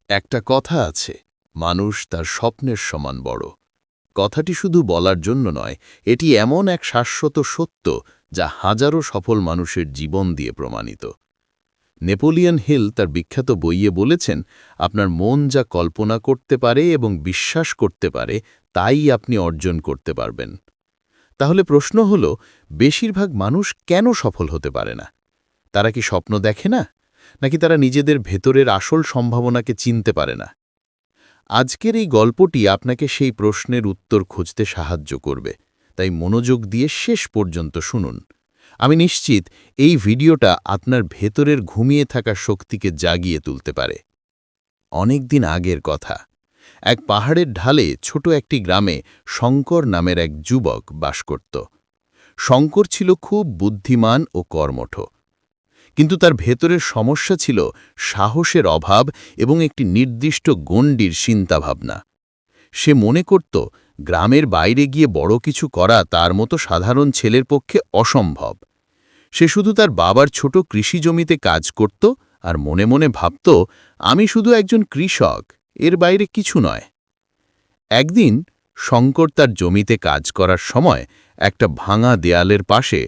একটা কথা আছে, মানুষ তার স্বপ্নের সমান বড়। কথাটি শুধু বলার জন্য নয়, এটি এমন এক শাশ্বত সত্য যা হাজারো সফল মানুষের জীবন দিয়ে প্রমাণিত। নেপোলিয়ন হিল তার বিখ্যাত বইয়ে বলেছেন, আপনার মন যা কল্পনা করতে পারে এবং বিশ্বাস করতে পারে তাই আপনি অর্জন করতে পারবেন। তাহলে প্রশ্ন হল, বেশিরভাগ মানুষ কেন সফল হতে পারে না? তারা কি স্বপ্ন দেখে না, নাকি তারা নিজেদের ভেতরের আসল সম্ভাবনাকে চিনতে পারে না? আজকের এই গল্পটি আপনাকে সেই প্রশ্নের উত্তর খুঁজতে সাহায্য করবে, তাই মনোযোগ দিয়ে শেষ পর্যন্ত শুনুন। আমি নিশ্চিত এই ভিডিওটা আপনার ভেতরের ঘুমিয়ে থাকা শক্তিকে জাগিয়ে তুলতে পারে। অনেক দিন আগের কথা, এক পাহাড়ের ঢালে ছোট একটি গ্রামে শঙ্কর নামের এক যুবক বাস করত। শঙ্কর ছিল খুব বুদ্ধিমান ও কর্মঠ, কিন্তু তার ভেতরের সমস্যা ছিল সাহসের অভাব এবং একটি নির্দিষ্ট গণ্ডির চিন্তাভাবনা। সে মনে করত গ্রামের বাইরে গিয়ে বড় কিছু করা তার মতো সাধারণ ছেলের পক্ষে অসম্ভব। সে শুধু তার বাবার ছোট কৃষি জমিতে কাজ করত আর মনে মনে ভাবত, আমি শুধু একজন কৃষক, এর বাইরে কিছু নয়। একদিন শঙ্কর তার জমিতে কাজ করার সময় একটা ভাঙা দেয়ালের পাশে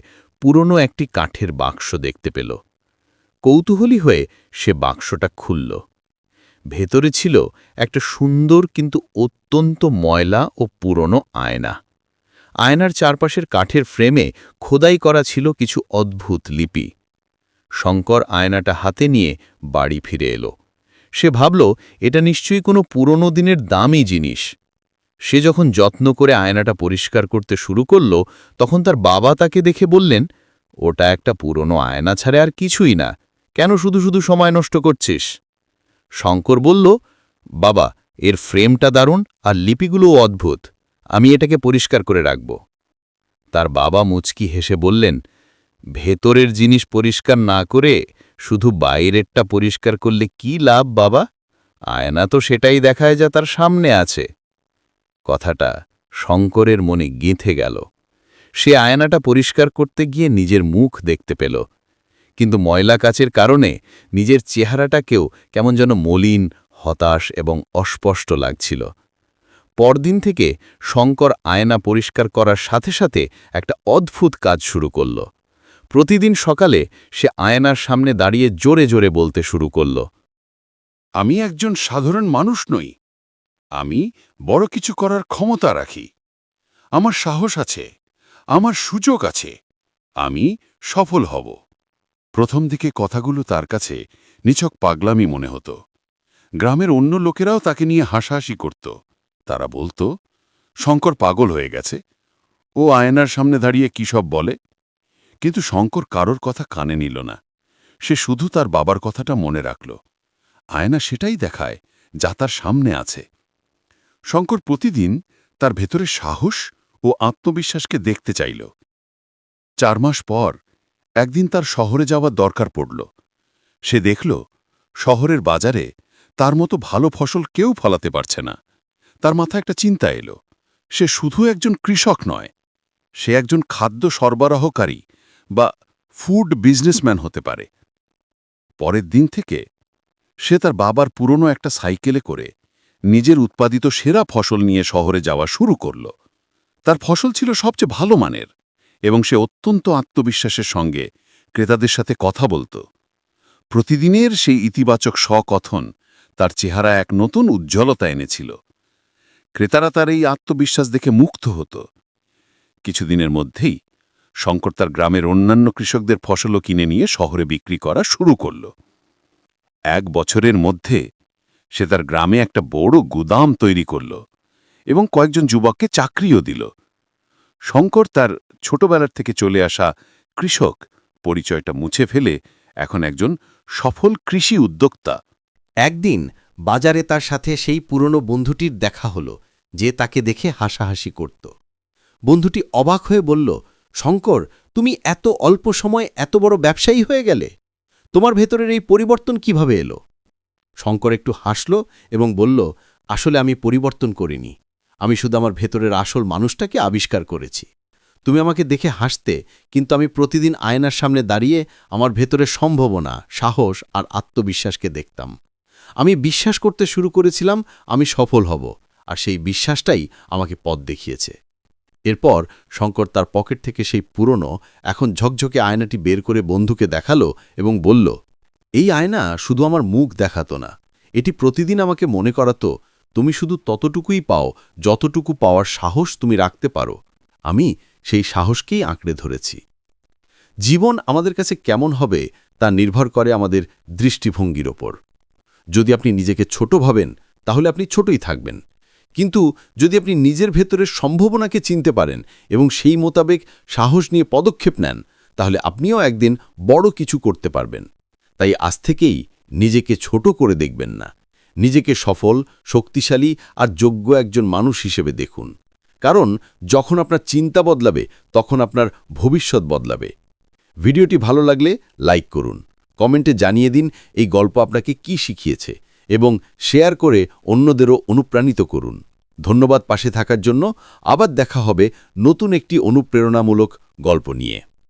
পুরনো একটি কাঠের বাক্স দেখতে পেল। কৌতূহলী হয়ে সে বাক্সটা খুলল। ভেতরে ছিল একটা সুন্দর কিন্তু অত্যন্ত ময়লা ও পুরনো আয়না। আয়নার চারপাশের কাঠের ফ্রেমে খোদাই করা ছিল কিছু অদ্ভুত লিপি। শঙ্কর আয়নাটা হাতে নিয়ে বাড়ি ফিরে এলো। সে ভাবল, এটা নিশ্চয়ই কোনো পুরনো দিনের দামি জিনিস। সে যখন যত্ন করে আয়নাটা পরিষ্কার করতে শুরু করল, তখন তার বাবা তাকে দেখে বললেন, ওটা একটা পুরনো আয়না ছাড়া আর কিছুই না, কেন শুধু শুধু সময় নষ্ট করছিস? শঙ্কর বলল, বাবা, এর ফ্রেমটা দারুণ আর লিপিগুলোও অদ্ভুত, আমি এটাকে পরিষ্কার করে রাখব। তার বাবা মুচকি হেসে বললেন, ভেতরের জিনিস পরিষ্কার না করে শুধু বাইরেরটা পরিষ্কার করলে কি লাভ বাবা? আয়না তো সেটাই দেখায় যা তার সামনে আছে। কথাটা শঙ্করের মনে গেঁথে গেল। সে আয়নাটা পরিষ্কার করতে গিয়ে নিজের মুখ দেখতে পেল, কিন্তু ময়লা কাচের কারণে নিজের চেহারাটাকেও কেমন যেন মলিন, হতাশ এবং অস্পষ্ট লাগছিল। পরদিন থেকে শঙ্কর আয়না পরিষ্কার করার সাথে সাথে একটা অদ্ভুত কাজ শুরু করল। প্রতিদিন সকালে সে আয়নার সামনে দাঁড়িয়ে জোরে জোরে বলতে শুরু করল, আমি একজন সাধারণ মানুষ নই, আমি বড় কিছু করার ক্ষমতা রাখি, আমার সাহস আছে, আমার সুযোগ আছে, আমি সফল হব। প্রথম দিকে কথাগুলো তার কাছে নিছক পাগলামি মনে হতো। গ্রামের অন্য লোকেরাও তাকে নিয়ে হাসাহাসি করত। তারা বলতো, শঙ্কর পাগল হয়ে গেছে, ও আয়নার সামনে দাঁড়িয়ে কী সব বলে। কিন্তু শঙ্কর কারোর কথা কানে নিল না। সে শুধু তার বাবার কথাটা মনে রাখল। আয়না সেটাই দেখায় যা তার সামনে আছে। শঙ্কর প্রতিদিন তার ভেতরে সাহস ও আত্মবিশ্বাসকে দেখতে চাইল। 4 মাস পর একদিন তার শহরে যাওয়ার দরকার পড়ল। সে দেখল, শহরের বাজারে তার মতো ভালো ফসল কেউ ফলাতে পারছে না। তার মাথায় একটা চিন্তা এলো, সে শুধু একজন কৃষক নয়, সে একজন খাদ্য সরবরাহকারী বা ফুড বিজনেসম্যান হতে পারে। পরের দিন থেকে সে তার বাবার পুরনো একটা সাইকেলে করে নিজের উৎপাদিত সেরা ফসল নিয়ে শহরে যাওয়া শুরু করল। তার ফসল ছিল সবচেয়ে ভালো মানের এবং সে অত্যন্ত আত্মবিশ্বাসের সঙ্গে ক্রেতাদের সাথে কথা বলত। প্রতিদিনের সেই ইতিবাচক স্বকথন তার চেহারা এক নতুন উজ্জ্বলতা এনেছিল। ক্রেতারা তার এই আত্মবিশ্বাস দেখে মুগ্ধ হতো। কিছুদিনের মধ্যেই শঙ্কর তার গ্রামের অন্যান্য কৃষকদের ফসলও কিনে নিয়ে শহরে বিক্রি করা শুরু করল। 1 বছরের মধ্যে সে তার গ্রামে একটা বড় গুদাম তৈরি করল এবং কয়েকজন যুবককে চাকরিও দিল। শঙ্কর তার ছোটবেলার থেকে চলে আসা কৃষক পরিচয়টা মুছে ফেলে এখন একজন সফল কৃষি উদ্যোক্তা। একদিন বাজারে তার সাথে সেই পুরনো বন্ধুটির দেখা হলো, যে তাকে দেখে হাসাহাসি করত। বন্ধুটি অবাক হয়ে বলল, শঙ্কর, তুমি এত অল্প সময়ে এত বড় ব্যবসায়ী হয়ে গেলে? তোমার ভেতরের এই পরিবর্তন কিভাবে এলো? শঙ্কর একটু হাসল এবং বলল, আসলে আমি পরিবর্তন করিনি, আমি শুধু আমার ভেতরের আসল মানুষটাকে আবিষ্কার করেছি। তুমি আমাকে দেখে হাসতে, কিন্তু আমি প্রতিদিন আয়নার সামনে দাঁড়িয়ে আমার ভেতরের সম্ভাবনা, সাহস আর আত্মবিশ্বাসকে দেখতাম। আমি বিশ্বাস করতে শুরু করেছিলাম আমি সফল হব, আর সেই বিশ্বাসটাই আমাকে পথ দেখিয়েছে। এরপর শঙ্কর তার পকেট থেকে সেই পুরনো, এখন ঝকঝকে আয়নাটি বের করে বন্ধুকে দেখালো এবং বলল, এই আয়না শুধু আমার মুখ দেখাতো না, এটি প্রতিদিন আমাকে মনে করাতো তুমি শুধু ততটুকুই পাও যতটুকু পাওয়ার সাহস তুমি রাখতে পারো। আমি সেই সাহসকেই আঁকড়ে ধরেছি। জীবন আমাদের কাছে কেমন হবে তা নির্ভর করে আমাদের দৃষ্টিভঙ্গির ওপর। যদি আপনি নিজেকে ছোট ভাবেন তাহলে আপনি ছোটই থাকবেন, কিন্তু যদি আপনি নিজের ভেতরের সম্ভাবনাকে চিনতে পারেন এবং সেই মোতাবেক সাহস নিয়ে পদক্ষেপ নেন, তাহলে আপনিও একদিন বড় কিছু করতে পারবেন। তাই আজ থেকেই নিজেকে ছোট করে দেখবেন না, নিজেকে সফল, শক্তিশালী আর যোগ্য একজন মানুষ হিসেবে দেখুন। কারণ যখন আপনার চিন্তা বদলাবে তখন আপনার ভবিষ্যৎ বদলাবে। ভিডিওটি ভালো লাগলে লাইক করুন, কমেন্টে জানিয়ে দিন এই গল্প আপনাকে কি শিখিয়েছে, এবং শেয়ার করে অন্যদেরও অনুপ্রাণিত করুন। ধন্যবাদ পাশে থাকার জন্য। আবার দেখা হবে নতুন একটি অনুপ্রেরণামূলক গল্প নিয়ে।